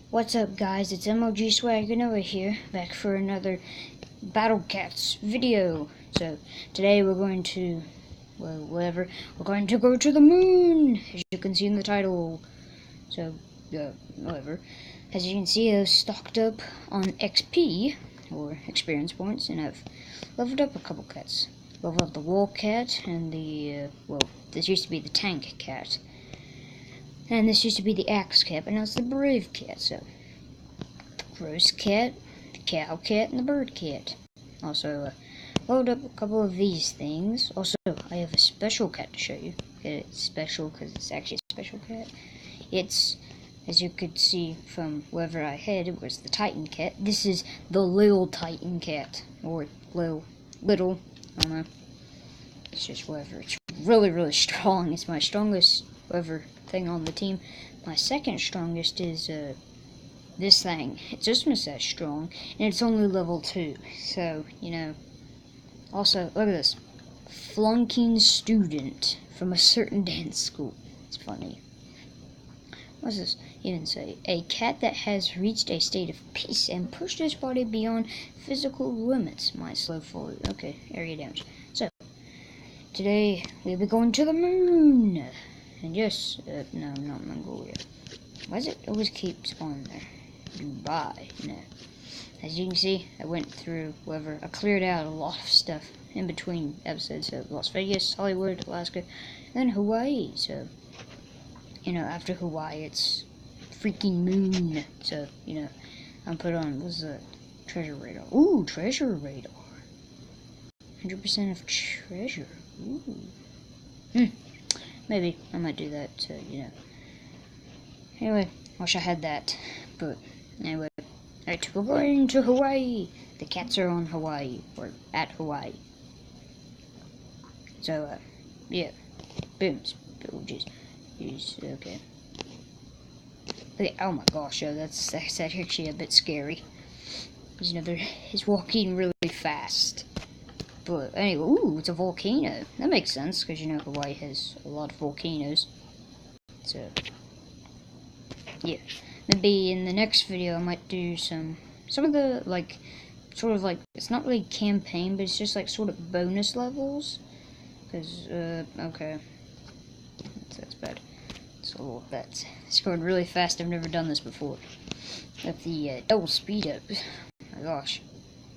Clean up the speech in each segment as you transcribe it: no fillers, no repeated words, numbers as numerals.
What's up, guys? It's MOG Swaggin' over here, back for another Battle Cats video. So today we're going to, we're going to go to the moon, as you can see in the title. So, whatever. As you can see, I've stocked up on XP, or experience points, and I've leveled up a couple cats. Leveled up the Wall Cat and the, this used to be the Tank Cat. And this used to be the Axe Cat, but now it's the Brave Cat, so. The Gross Cat, the Cow Cat, and the Bird Cat. Also, load up a couple of these things. Also, I have a special cat to show you. It's special because it's actually a special cat. It's, as you could see from wherever I had, it was the Titan Cat. This is the Lil Titan Cat, or little, I don't know. It's just whatever. It's really, really strong. It's my strongest, whatever, thing on the team. My second strongest is, this thing. It's just almost that strong, and it's only level 2, so, you know. Also, look at this. Flunking student from a certain dance school. It's funny. What does this even say? A cat that has reached a state of peace and pushed his body beyond physical limits might slow forward. Okay, area damage. So, today we'll be going to the moon. And yes, no, not Mongolia. Why does it always keep spawning there? Dubai, no. As you can see, I went through whatever. I cleared out a lot of stuff in between episodes. So Las Vegas, Hollywood, Alaska, and then Hawaii. So, you know, after Hawaii, it's freaking moon. So, you know, I'm put on, what's that? Treasure radar. Ooh, treasure radar. 100% of treasure. Ooh. Maybe I might do that, so, you know. Anyway, wish I had that, but anyway. Alright, we're going to Hawaii. The cats are on Hawaii, or at Hawaii. So, yeah. Boom. Oh, jeez. Okay. Okay. Oh my gosh, that's actually a bit scary. You know, he's walking really fast. But anyway, ooh, it's a volcano. That makes sense, because you know Hawaii has a lot of volcanoes. So, yeah. Maybe in the next video I might do some of the, like, sort of like, it's not really campaign, but it's just like sort of bonus levels. Because, okay. That's bad. So, it's going really fast. I've never done this before. With the double speed up. Oh my gosh.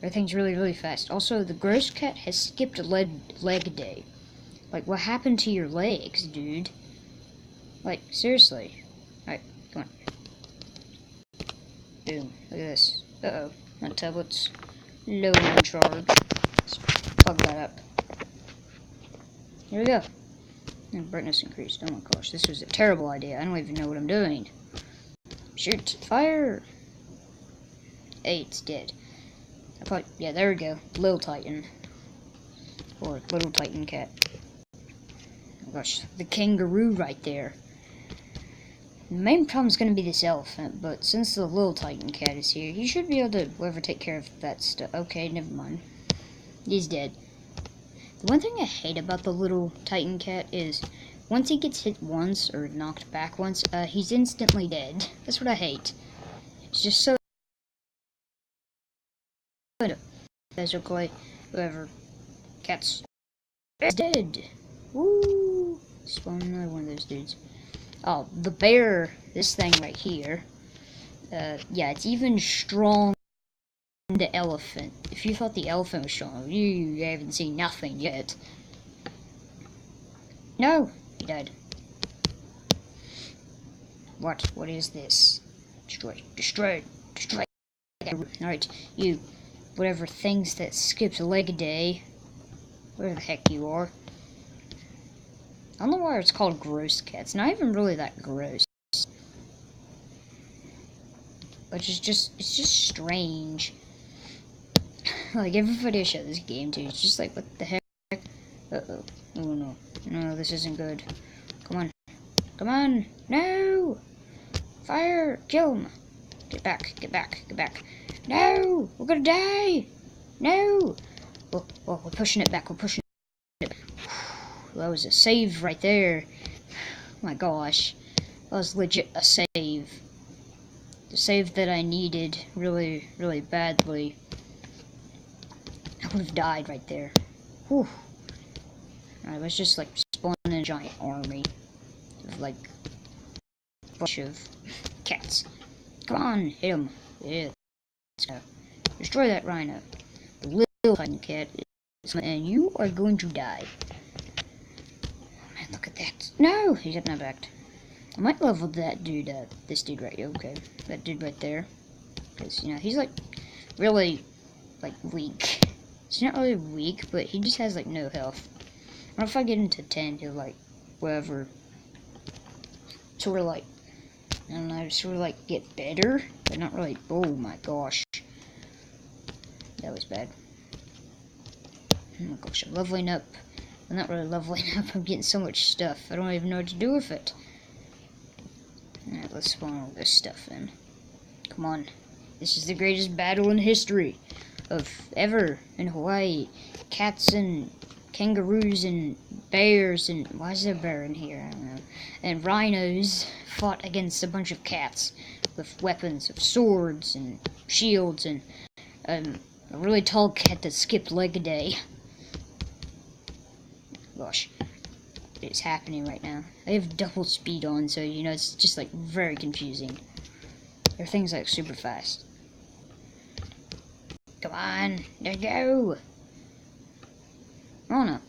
Everything's really, really fast. Also, the Gross Cat has skipped leg day. Like, what happened to your legs, dude? Like, seriously. Alright, come on. Boom. Look at this. Uh-oh. My tablet's low on charge. Let's plug that up. Here we go. And brightness increased. Oh my gosh, this was a terrible idea. I don't even know what I'm doing. Shoot. Fire! Hey, it's dead. Yeah, there we go. Lil Titan. Or Little Titan Cat. Oh gosh, the kangaroo right there. The main problem is going to be this elephant, but since the Little Titan Cat is here, he should be able to take care of that stuff. Okay, never mind. He's dead. The one thing I hate about the Little Titan Cat is, once he gets hit once, or knocked back once, he's instantly dead. That's what I hate. It's just so... Basically, whoever... Cat's... dead! Woo! Spawn another one of those dudes. Oh, the bear, this thing right here, yeah, it's even strong than the elephant. If you thought the elephant was strong, you haven't seen nothing yet. No! He died. What is this? Destroy. Alright, you, whatever things that skips a leg a day, whatever the heck you are. I don't know why it's called Gross Cat. It's not even really that gross. But it's just strange. Like, everybody I show this game to, it's just like, what the heck? Uh-oh. Oh, no. No, this isn't good. Come on. Come on! No! Fire! Kill him! Get back. No! We're gonna die! No! Oh, we're pushing it back. That was a save right there. Oh my gosh. That was legit a save. save that I needed really, really badly. I would have died right there. Whew. Alright, let's just like spawn in a giant army of like a bunch of cats. Come on, hit him. Yeah, let's go. Destroy that rhino. The little tiny cat and you are going to die. Oh, man, look at that. No, he's got not backed. I might level that dude, this dude right here. Okay, that dude right there. Because, you know, he's like really like weak. He's not really weak, but he just has like no health. Or if I get into 10, he'll like, whatever, sort of like, I don't know, sort of like get better, but not really. Oh my gosh. That was bad. Oh my gosh, I'm leveling up. I'm not really leveling up, I'm getting so much stuff. I don't even know what to do with it. Alright, let's spawn all this stuff in. Come on. This is the greatest battle in history of ever in Hawaii. Cats and kangaroos and bears and why is there a bear in here? I don't know. And rhinos fought against a bunch of cats with weapons of swords and shields and a really tall cat that skipped leg a day. Gosh, it's happening right now. I have double speed on, so you know it's just like very confusing. Everything's like super fast. Come on, there you go. I don't know.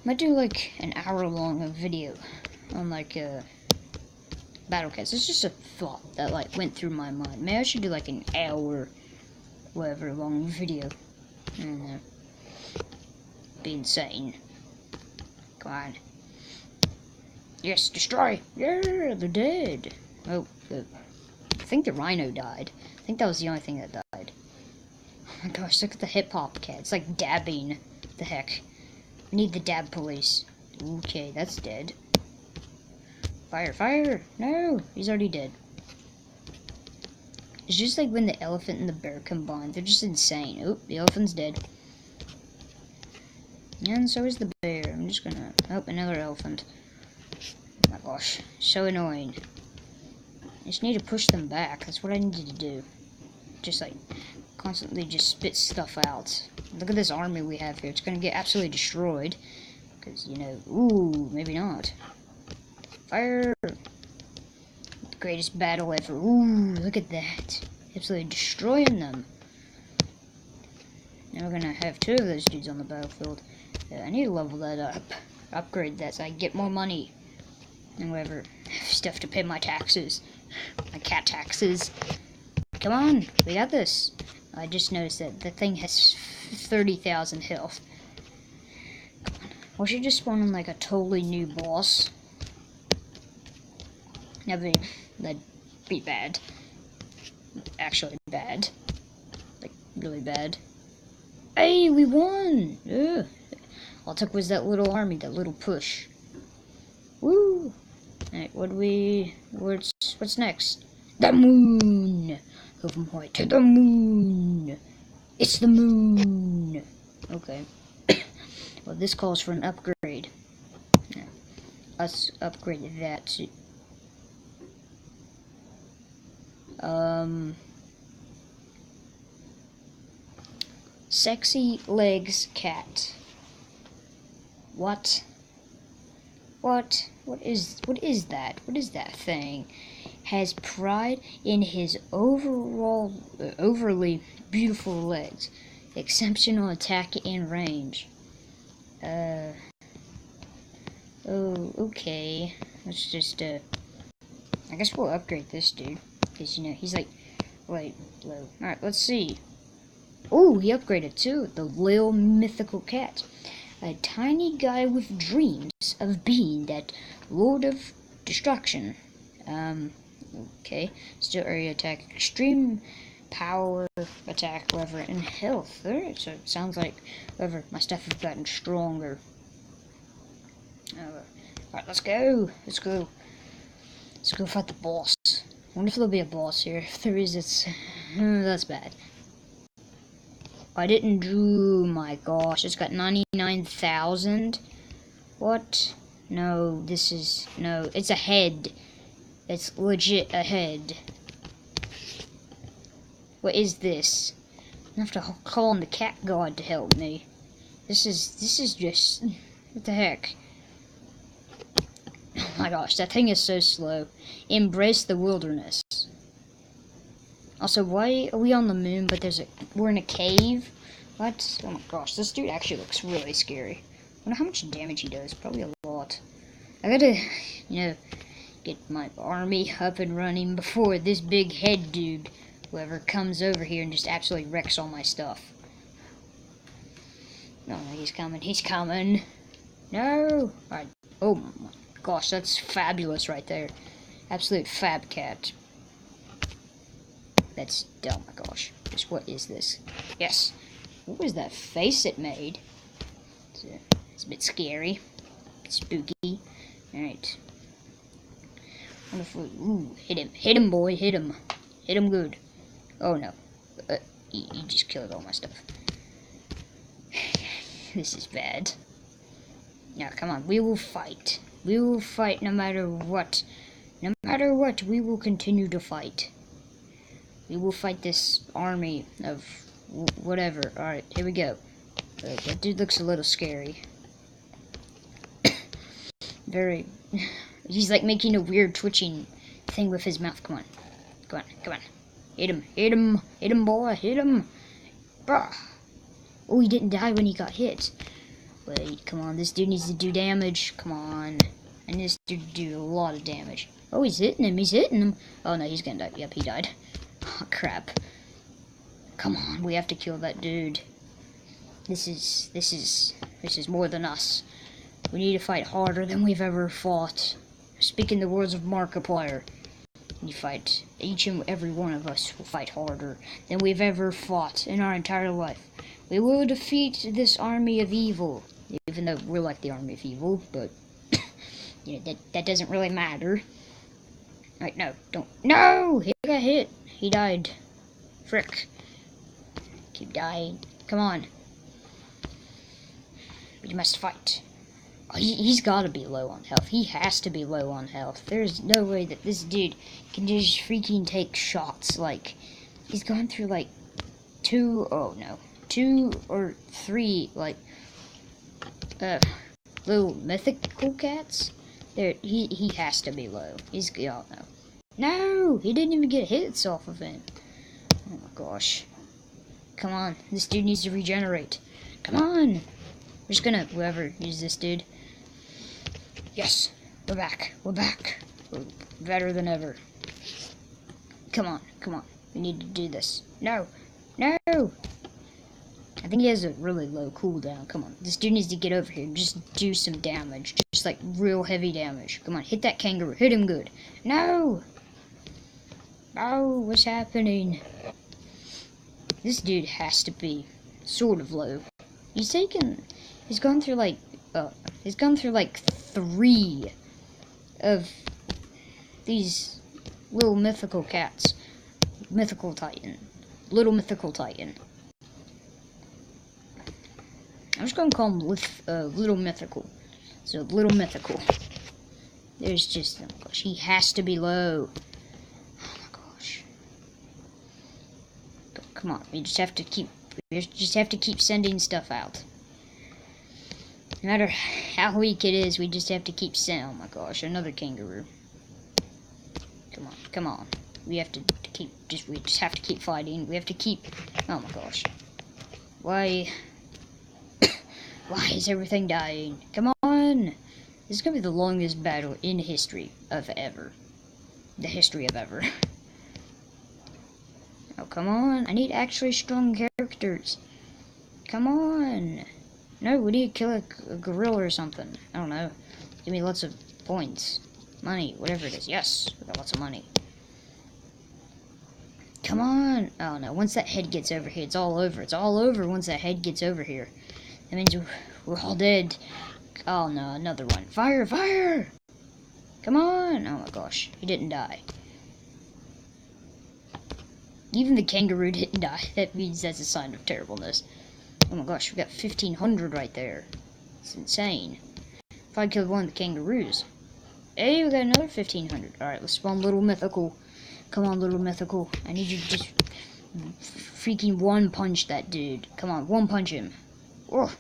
Might do like an hour-long video on like Battle Cats. It's just a thought that like went through my mind. Maybe I should do like an hour, whatever, long video. I don't know. Be insane. Come on. Yes, destroy. Yeah, they're dead. Oh, I think the rhino died. I think that was the only thing that died. Oh my gosh, look at the hip-hop cat. It's like dabbing. The heck. I need the dab police. Okay, that's dead. Fire, fire! No! He's already dead. It's just like when the elephant and the bear combine. They're just insane. Oh, the elephant's dead. And so is the bear. I'm just gonna... Oh, another elephant. Oh my gosh. So annoying. I just need to push them back. That's what I needed to do. Just like... constantly just spit stuff out. Look at this army we have here. It's gonna get absolutely destroyed. Because, you know... Ooh, maybe not. Fire! The greatest battle ever. Ooh, look at that. Absolutely destroying them. Now we're gonna have two of those dudes on the battlefield. I need to level that up. Upgrade that so I get more money. And whatever. Stuff to pay my taxes. My cat taxes. Come on, we got this. I just noticed that the thing has 30,000 health. Come on. We should just spawn in like a totally new boss. That'd be bad. Actually bad. Like, really bad. Hey, we won! Ugh. All it took was that little army, that little push. Woo! Alright, what's next? The moon! Go from Hawaii to the moon! It's the moon! Okay. Well, this calls for an upgrade. Yeah. Let's upgrade that to... Sexy Legs Cat. What? What is that? What is that thing? Has pride in his overly beautiful legs. Exceptional attack and range. Oh, okay. Let's just, I guess we'll upgrade this dude. Because, you know, he's like, low. Alright, let's see. Oh, he upgraded too. The Lil Mythical Cat. A tiny guy with dreams of being that Lord of Destruction. Okay. Still area attack, extreme power attack, whatever, and health. Alright, so it sounds like, whatever, my stuff has gotten stronger. Alright, let's go. Let's go fight the boss. I wonder if there'll be a boss here. If there is, it's... that's bad. I didn't do... my gosh, it's got 99,000. What? No, this is... no, it's a head. It's legit a head. What is this? I have to call on the cat god to help me. This is just... What the heck? Oh my gosh, that thing is so slow. Embrace the wilderness. Also, why are we on the moon, but we're in a cave? What? Oh my gosh, this dude actually looks really scary. I wonder how much damage he does. Probably a lot. I gotta, get my army up and running before this big head dude, whoever, comes over here and just absolutely wrecks all my stuff. No, he's coming. He's coming. No! Alright. Oh my gosh, that's fabulous right there. Absolute fab cat. That's, oh my gosh. Just what is this? Yes. What was that face it made? It's a bit scary. Spooky. Alright. Wonderful. Ooh, hit him. Hit him, boy. Hit him. Hit him good. Oh no. He just killed all my stuff. This is bad. Now, come on. We will fight. We will fight no matter what. No matter what, we will continue to fight. We will fight this army of whatever. Alright, here we go. That dude looks a little scary. Very... He's like making a weird twitching thing with his mouth. Come on. Come on, come on. Hit him, hit him, hit him, boy, hit him. Bah. Oh, he didn't die when he got hit. Wait, come on, this dude needs to do damage. Come on. And this dude do a lot of damage. Oh, he's hitting him, he's hitting him. Oh no, he's gonna die. Yep, he died. Oh, crap. Come on, we have to kill that dude. This is more than us. We need to fight harder than we've ever fought. Speaking the words of Markiplier, you fight, each and every one of us will fight harder than we've ever fought in our entire life. We will defeat this army of evil, even though we're like the army of evil, but that doesn't really matter. Right, no, don't, no, he got hit, he died, frick, keep dying, come on, we must fight. Oh, he's gotta be low on health. He has to be low on health. There's no way that this dude can just freaking take shots. Like, he's gone through like 2 or 3, like, little mythical cats. He has to be low. Oh no. No! He didn't even get hits off of him. Oh my gosh. Come on. This dude needs to regenerate. Come on! We're just gonna, whoever is this dude. Yes, we're back. We're back. We're better than ever. Come on, come on. We need to do this. No, no. I think he has a really low cooldown. Come on, this dude needs to get over here and just do some damage. Just like real heavy damage. Come on, hit that kangaroo. Hit him good. No. Oh, what's happening? This dude has to be sort of low. He's gone through like 3 of these little mythical cats. Mythical Titan. Little Mythical Titan. I'm just gonna call him Little Mythical. So, Little Mythical. There's just, oh my gosh, he has to be low. Oh my gosh. Come on, we just have to keep sending stuff out. No matter how weak it is, we just have to keep sending. Oh my gosh, another kangaroo. Come on, come on. We just have to keep fighting. We have to keep, oh my gosh. Why is everything dying? Come on! This is gonna be the longest battle in history of ever. The history of ever. Oh, come on. I need actually strong characters. Come on. No, we need to kill a gorilla or something. I don't know. Give me lots of points. Money, whatever it is. Yes, we got lots of money. Come on. Oh no, once that head gets over here, it's all over. It's all over once that head gets over here. That means we're all dead. Oh no, another one. Fire, fire! Come on. Oh my gosh, he didn't die. Even the kangaroo didn't die. That means that's a sign of terribleness. Oh my gosh, we got 1,500 right there. It's insane. If I killed one of the kangaroos. Hey, we got another 1,500. Alright, let's spawn Little Mythical. Come on, Little Mythical. I need you to just freaking one punch that dude. Come on, one punch him. Oh,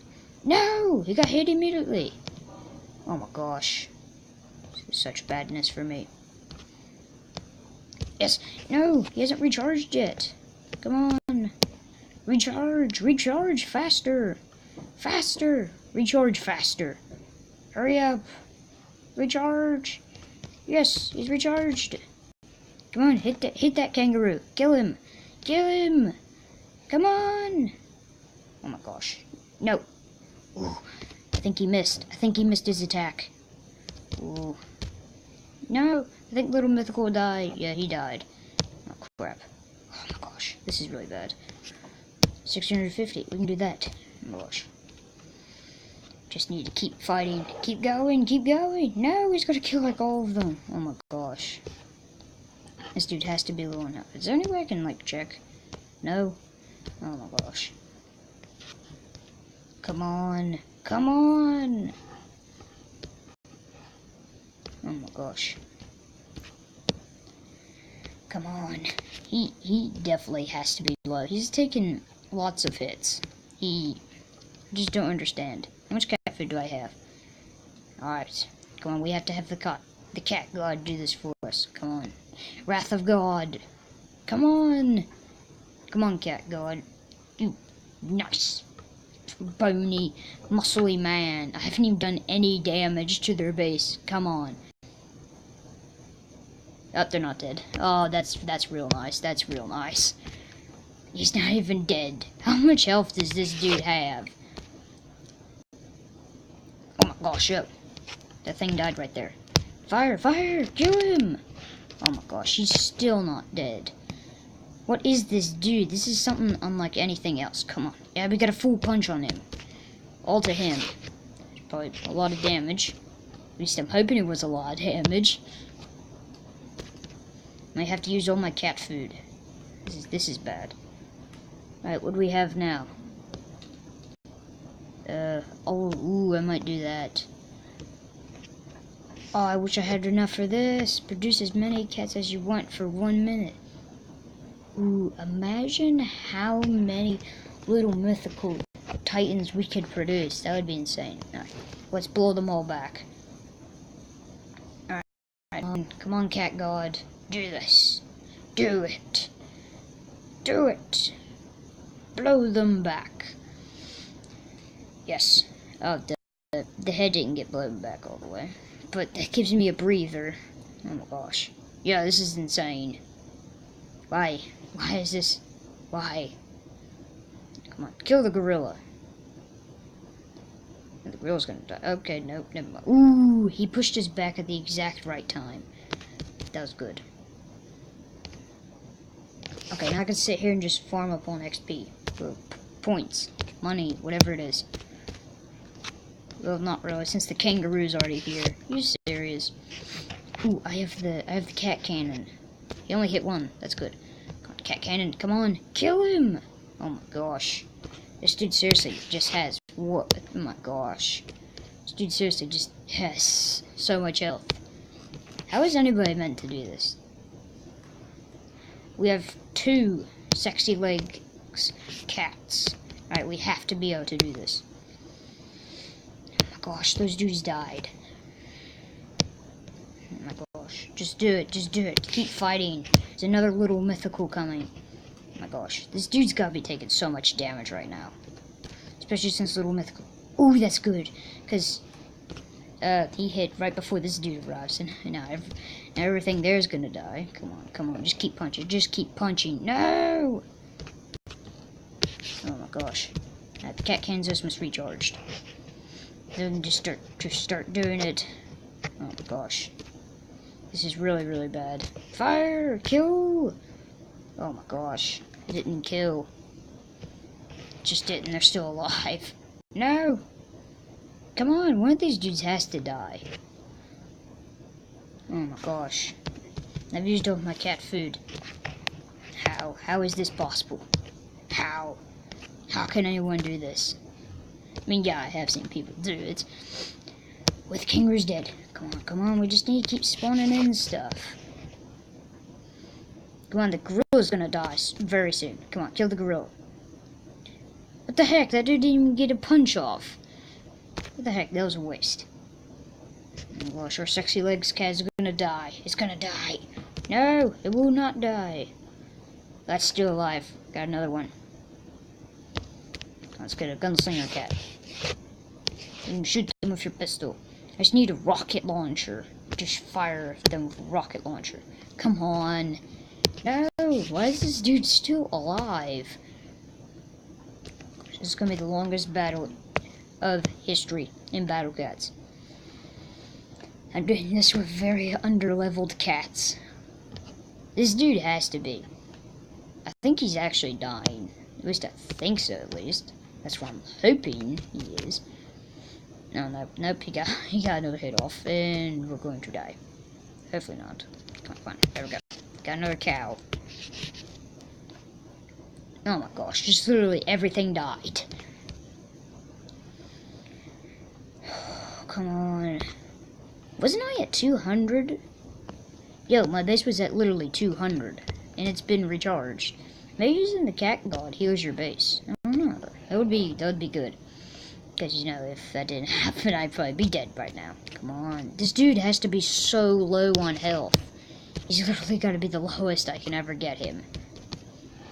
no! He got hit immediately. Oh my gosh. This is such badness for me. Yes, no, he hasn't recharged yet. Come on. Recharge, recharge, faster. Faster, recharge faster. Hurry up. Recharge. Yes, he's recharged. Come on, hit that kangaroo. Kill him. Kill him. Come on. Oh my gosh. No. Ooh, I think he missed. I think he missed his attack. Ooh. No, I think Little Mythical died. Yeah, he died. Oh crap. Oh my gosh, this is really bad. 650, we can do that. Oh my gosh. Just need to keep fighting. Keep going, keep going. No, he's gonna kill like all of them. Oh my gosh. This dude has to be low enough. Is there any way I can like check? No? Oh my gosh. Come on. Come on. Oh my gosh. Come on. He definitely has to be low. He's taken lots of hits. I just don't understand. How much cat food do I have? Alright. Come on, we have to have the cat god do this for us. Come on. Wrath of God. Come on. Come on, cat god. You nice, bony, muscly man. I haven't even done any damage to their base. Come on. Oh, they're not dead. Oh, that's real nice. That's real nice. He's not even dead. How much health does this dude have? Oh my gosh, oh. That thing died right there. Fire, fire, kill him! Oh my gosh, he's still not dead. What is this dude? This is something unlike anything else. Come on. Yeah, we got a full punch on him. All to him. Probably a lot of damage. At least I'm hoping it was a lot of damage. I have to use all my cat food. This is bad. Alright, what do we have now? I might do that. Oh, I wish I had enough for this. Produce as many cats as you want for 1 minute. Ooh, imagine how many little mythical titans we could produce. That would be insane. Alright, let's blow them all back. Alright, come on, cat god. Do this. Do it. Do it. Blow them back. Yes. Oh, the head didn't get blown back all the way. But that gives me a breather. Oh my gosh. Yeah, this is insane. Why? Why is this? Why? Come on, kill the gorilla. The gorilla's gonna die. Okay, nope, never mind. Ooh, he pushed us back at the exact right time. That was good. Okay, now I can sit here and just farm up on XP. Or points. Money, whatever it is. Well, not really, since the kangaroo's already here. You serious? Ooh, I have the cat cannon. He only hit one. That's good. Cat cannon, come on, kill him! Oh my gosh. This dude seriously just has what? Oh my gosh. This dude seriously just has so much health. How is anybody meant to do this? We have 2 sexy legs cats. Alright, we have to be able to do this. Oh my gosh, those dudes died. Oh my gosh. Just do it, just do it. Keep fighting. There's another little mythical coming. Oh my gosh. This dude's gotta be taking so much damage right now. Especially since little mythical. Ooh, that's good. Because he hit right before this dude arrives. And now everything there's gonna die. Come on, come on. Just keep punching. Just keep punching. No! Oh my gosh. The cat Kansas must recharged. Then just start doing it. Oh my gosh. This is really, really bad. Fire! Kill! Oh my gosh. It didn't kill. It just didn't. They're still alive. No! Come on, one of these dudes has to die. Oh my gosh. I've used all my cat food. How? How is this possible? How? How can anyone do this? I mean, yeah, I have seen people do it. With kangaroos dead. Come on, come on, we just need to keep spawning in stuff. Come on, the gorilla's gonna die very soon. Come on, kill the gorilla. What the heck? That dude didn't even get a punch off. What the heck? That was a waste. Oh gosh, our sexy legs cat is gonna die. It's gonna die. No, it will not die. That's still alive. Got another one. Let's get a gunslinger cat. You can shoot them with your pistol. I just need a rocket launcher. Just fire them with a rocket launcher. Come on. No, why is this dude still alive? This is gonna be the longest battle of history in Battle Cats. I'm doing this with very under-leveled cats. This dude has to be. I think he's actually dying. At least I think so, at least. That's what I'm hoping he is. No, nope, he got another hit off, and we're going to die. Hopefully not. Come on, there we go. Got another cow. Oh my gosh, just literally everything died. Come on. Wasn't I at 200? Yo, my base was at literally 200, and it's been recharged. Maybe using the cat god heals your base. I don't know. That would be good. Because, you know, if that didn't happen, I'd probably be dead right now. Come on. This dude has to be so low on health. He's literally got to be the lowest I can ever get him.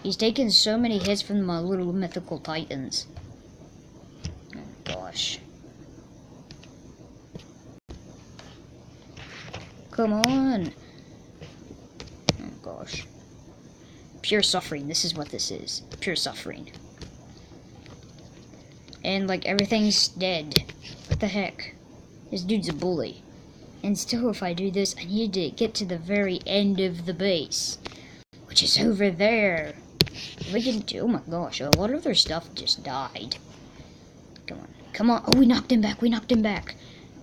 He's taken so many hits from my little mythical titans. Oh, gosh. Come on. Oh, gosh. Pure suffering. This is what this is. Pure suffering. And, like, everything's dead. What the heck? This dude's a bully. And still, if I do this, I need to get to the very end of the base. Which is over there. We can do... Oh my gosh, a lot of their stuff just died. Come on. Come on. Oh, we knocked him back. We knocked him back.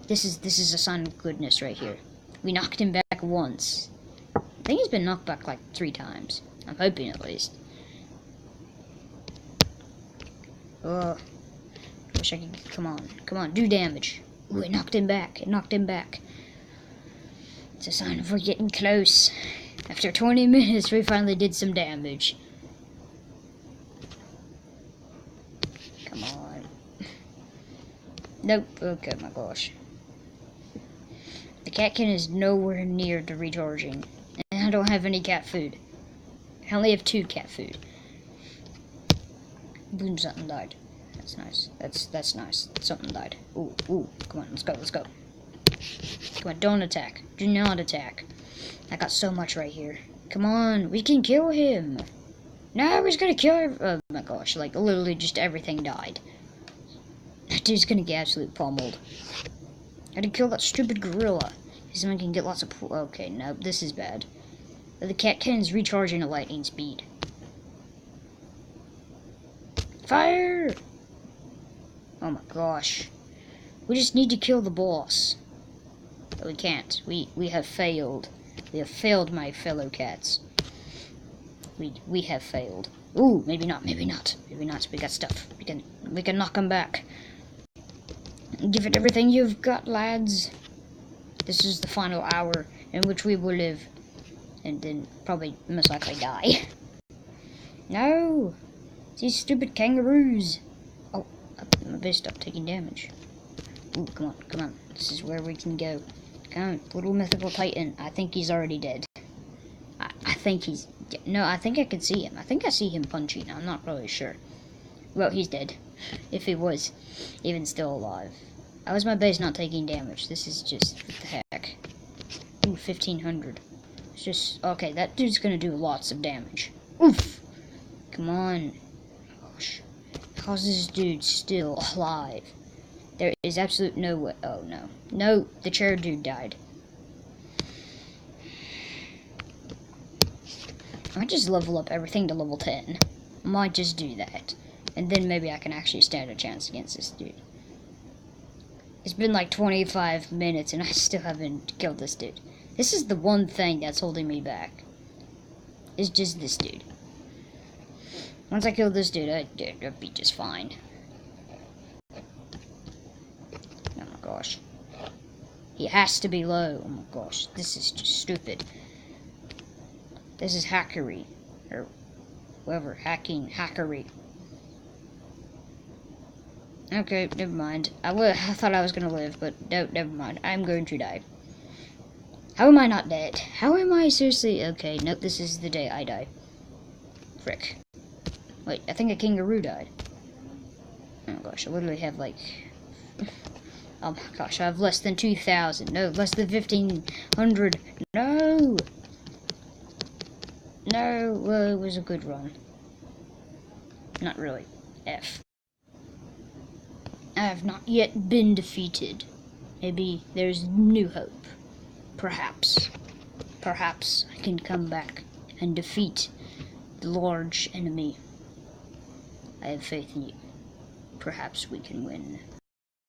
This is a sign of goodness right here. We knocked him back once. I think he's been knocked back like 3 times. I'm hoping at least. Oh. Wish I could... Come on, do damage. Ooh, it knocked him back. It knocked him back. It's a sign of we're getting close. After 20 minutes, we finally did some damage. Come on. Nope. Okay, my gosh. The catkin is nowhere near to recharging. And I don't have any cat food. I only have 2 cat food. Boom, something died. That's nice. That's nice. Something died. Ooh, come on, let's go. Come on, don't attack. Do not attack. I got so much right here. Come on, we can kill him. No, he's gonna kill him. Oh my gosh, like literally just everything died. That dude's gonna get absolutely pummeled. Gotta kill that stupid gorilla. Someone can get lots of... Okay, no, this is bad. The catkin's recharging at lightning speed. Fire! Oh my gosh. We just need to kill the boss. But we can't. We have failed. We have failed, my fellow cats. We have failed. Ooh, maybe not. We got stuff. We can knock them back. Give it everything you've got, lads. This is the final hour in which we will live. And then probably most likely die. No! These stupid kangaroos. Oh, my base stopped taking damage. Ooh, come on. This is where we can go. Come on, little mythical titan. I think he's already dead. I think he's... No, I think I can see him. I think I see him punching. I'm not really sure. Well, he's dead. If he was even still alive. How is my base not taking damage? This is just... What the heck? Ooh, 1500. It's just... Okay, that dude's gonna do lots of damage. Oof! Come on. Gosh. How is this dude still alive? There is absolute no way. Oh, no. No, the chair dude died. I might just level up everything to level 10. I might just do that. And then maybe I can actually stand a chance against this dude. It's been like 25 minutes and I still haven't killed this dude. This is the one thing that's holding me back. It's just this dude. Once I kill this dude, I'd be just fine. Oh my gosh. He has to be low. Oh my gosh, this is just stupid. This is hackery. Or whatever. Hackery. Okay, never mind. I thought I was gonna live, but no, never mind. I'm going to die. How am I not dead? How am I seriously? Okay, nope, this is the day I die. Frick. Wait, I think a kangaroo died. Oh gosh, I literally have like... Oh my gosh, I have less than 2,000. No, less than 1,500. No! No, well, it was a good run. Not really. F. I have not yet been defeated. Maybe there's new hope. Perhaps. Perhaps I can come back and defeat the large enemy. I have faith in you. Perhaps we can win.